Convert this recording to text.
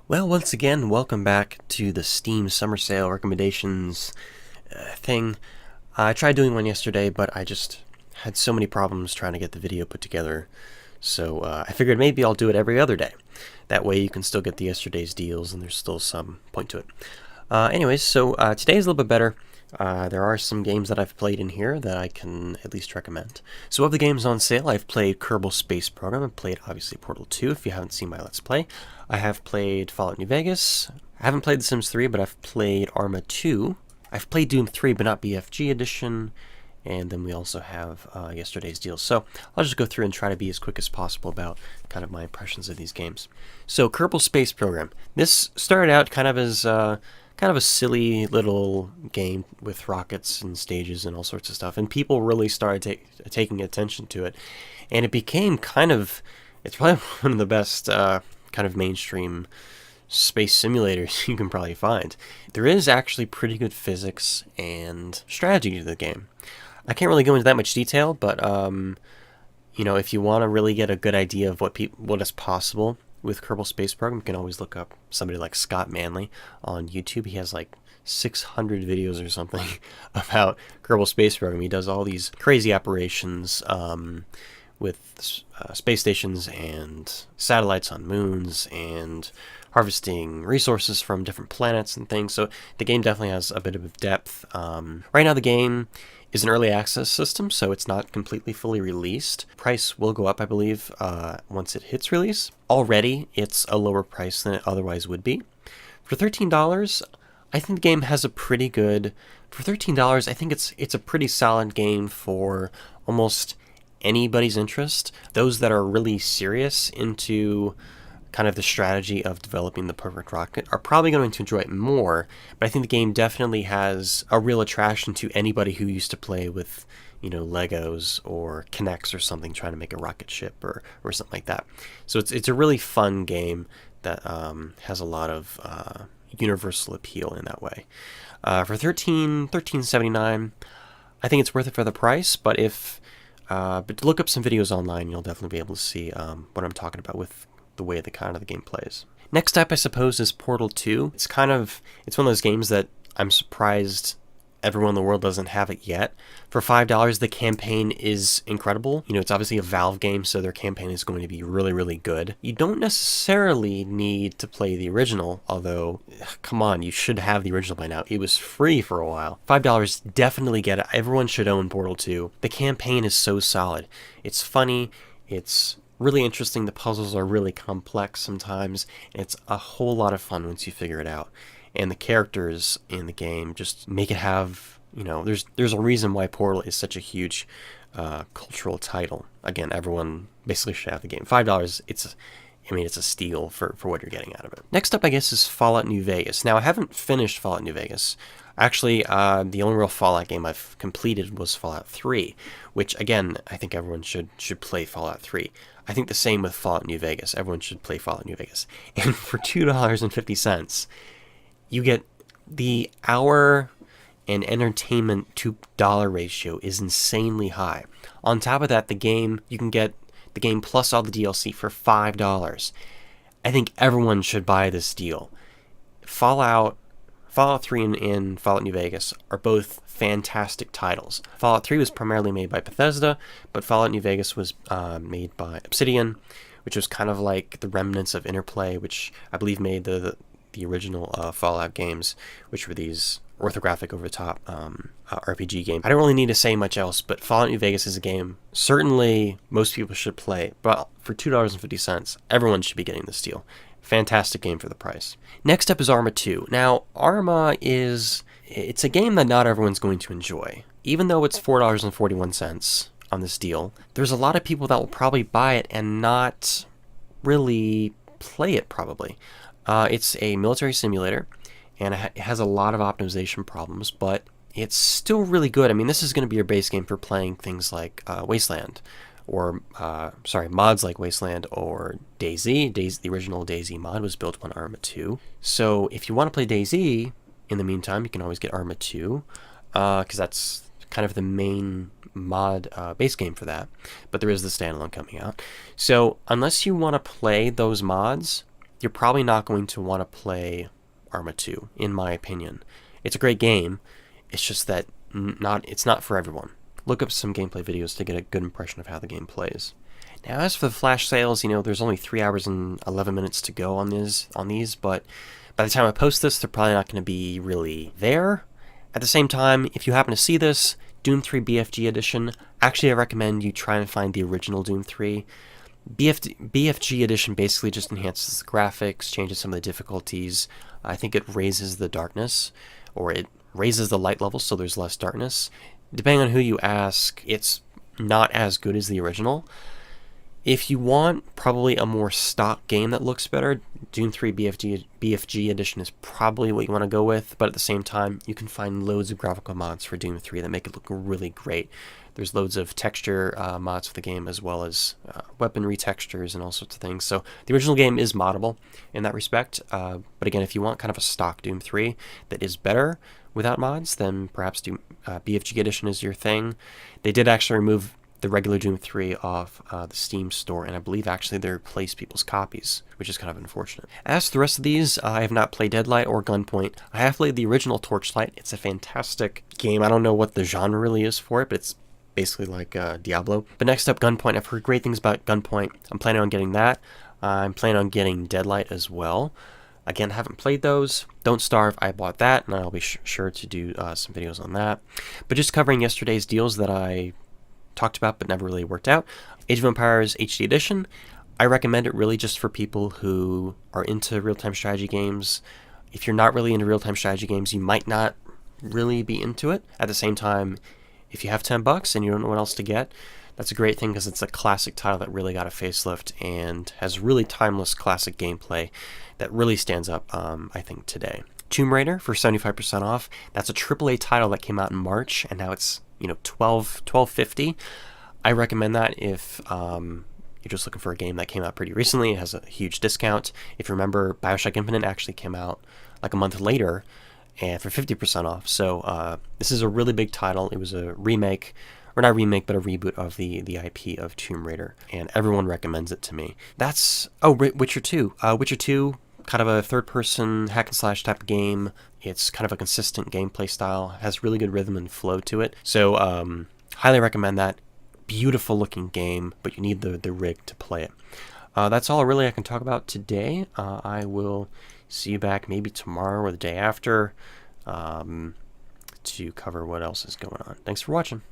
Well, once again, welcome back to the Steam Summer Sale recommendations thing. I tried doing one yesterday, but I just had so many problems trying to get the video put together. So I figured maybe I'll do it every other day. That way you can still get the yesterday's deals and there's still some point to it. Anyways, so today is a little bit better. There are some games that I've played in here that I can at least recommend. So of the games on sale, I've played Kerbal Space Program. I've played, obviously, Portal 2, if you haven't seen my Let's Play. I have played Fallout New Vegas. I haven't played The Sims 3, but I've played Arma 2. I've played Doom 3, but not BFG Edition. And then we also have yesterday's deals. So I'll just go through and try to be as quick as possible about kind of my impressions of these games. So Kerbal Space Program. This started out kind of as kind of a silly little game with rockets and stages and all sorts of stuff, and people really started taking attention to it, and it became it's probably one of the best kind of mainstream space simulators you can probably find. There is actually pretty good physics and strategy to the game. I can't really go into that much detail, but if you want to really get a good idea of what is possible with Kerbal Space Program, you can always look up somebody like Scott Manley on YouTube. He has like 600 videos or something about Kerbal Space Program. He does all these crazy operations with space stations and satellites on moons and harvesting resources from different planets and things. So the game definitely has a bit of depth. Right now the game is an early access system, so it's not completely fully released. Price will go up, I believe, once it hits release. Already, it's a lower price than it otherwise would be. For $13, I think the game has a pretty good... For $13, I think it's a pretty solid game for almost anybody's interest. Those that are really serious into kind of the strategy of developing the perfect rocket are probably going to enjoy it more, but I think the game definitely has a real attraction to anybody who used to play with, Legos or Kinects or something, trying to make a rocket ship or something like that. So it's a really fun game that has a lot of universal appeal in that way. For $13.79, I think it's worth it for the price, but but look up some videos online, you'll definitely be able to see what I'm talking about with the way the game plays. Next up, I suppose, is Portal 2. It's one of those games that I'm surprised everyone in the world doesn't have it yet. For $5, the campaign is incredible. It's obviously a Valve game, so their campaign is going to be really, really good. You don't necessarily need to play the original, although, come on, you should have the original by now. It was free for a while. $5, definitely get it. Everyone should own Portal 2. The campaign is so solid. It's funny. It's really interesting. The puzzles are really complex sometimes. It's a whole lot of fun once you figure it out. And the characters in the game just make it have, there's a reason why Portal is such a huge cultural title. Again, everyone basically should have the game. $5, it's a steal for what you're getting out of it. Next up, I guess, is Fallout New Vegas. Now, I haven't finished Fallout New Vegas. Actually, the only real Fallout game I've completed was Fallout 3, which, again, I think everyone should play Fallout 3. I think the same with Fallout New Vegas. Everyone should play Fallout New Vegas. And for $2.50, you get the hour and entertainment to dollar ratio is insanely high. On top of that, you can get the game plus all the DLC for $5. I think everyone should buy this deal. Fallout 3 and Fallout New Vegas are both fantastic titles. Fallout 3 was primarily made by Bethesda, but Fallout New Vegas was made by Obsidian, which was kind of like the remnants of Interplay, which I believe made the original Fallout games, which were these orthographic over-the-top RPG games. I don't really need to say much else, but Fallout New Vegas is a game certainly most people should play, but for $2.50, everyone should be getting this deal. Fantastic game for the price. Next up is Arma 2. Now, it's a game that not everyone's going to enjoy. Even though it's $4.41 on this deal, there's a lot of people that will probably buy it and not really play it, probably. It's a military simulator, and it has a lot of optimization problems, but it's still really good. I mean, this is going to be your base game for playing things like Wasteland, or mods like Wasteland or DayZ. The original DayZ mod was built on Arma 2. So if you want to play DayZ, in the meantime, you can always get Arma 2, because that's kind of the main mod base game for that. But there is the standalone coming out. So unless you want to play those mods, you're probably not going to want to play Arma 2, in my opinion. It's a great game, it's just that it's not for everyone. Look up some gameplay videos to get a good impression of how the game plays. Now, as for the flash sales, there's only 3 hours and 11 minutes to go on these, but by the time I post this, they're probably not going to be really there. At the same time, if you happen to see this, Doom 3 BFG Edition, actually I recommend you try and find the original Doom 3. BFG Edition basically just enhances the graphics, changes some of the difficulties. I think it raises the darkness, or it raises the light level so there's less darkness. Depending on who you ask, it's not as good as the original. If you want probably a more stock game that looks better, Doom 3 BFG Edition is probably what you want to go with, but at the same time, you can find loads of graphical mods for Doom 3 that make it look really great. There's loads of texture mods for the game, as well as weaponry textures and all sorts of things. So the original game is moddable in that respect, but again, if you want kind of a stock Doom 3 that is better without mods, then perhaps BFG Edition is your thing. They did actually remove the regular Doom 3 off the Steam store, and I believe actually they replaced people's copies, which is kind of unfortunate. As for the rest of these, I have not played Deadlight or Gunpoint. I have played the original Torchlight. It's a fantastic game. I don't know what the genre really is for it, but it's basically like Diablo. But next up, Gunpoint. I've heard great things about Gunpoint. I'm planning on getting that. I'm planning on getting Deadlight as well. Again, haven't played those. Don't Starve, I bought that, and I'll be sure to do some videos on that. But just covering yesterday's deals that I talked about but never really worked out. Age of Empires HD Edition. I recommend it really just for people who are into real-time strategy games. If you're not really into real-time strategy games, you might not really be into it. At the same time, if you have $10 and you don't know what else to get, that's a great thing because it's a classic title that really got a facelift and has really timeless classic gameplay that really stands up, I think, today. Tomb Raider for 75% off. That's a AAA title that came out in March, and now it's $12.50. I recommend that if you're just looking for a game that came out pretty recently. It has a huge discount. If you remember, BioShock Infinite actually came out like a month later and for 50% off. So this is a really big title. It was a remake, or not remake, but a reboot of the IP of Tomb Raider, and everyone recommends it to me. That's Witcher 2. Witcher 2, kind of a third-person hack-and-slash type of game. It's kind of a consistent gameplay style, has really good rhythm and flow to it. So highly recommend that. Beautiful looking game, but you need the rig to play it. That's all really I can talk about today. I will see you back maybe tomorrow or the day after to cover what else is going on. Thanks for watching.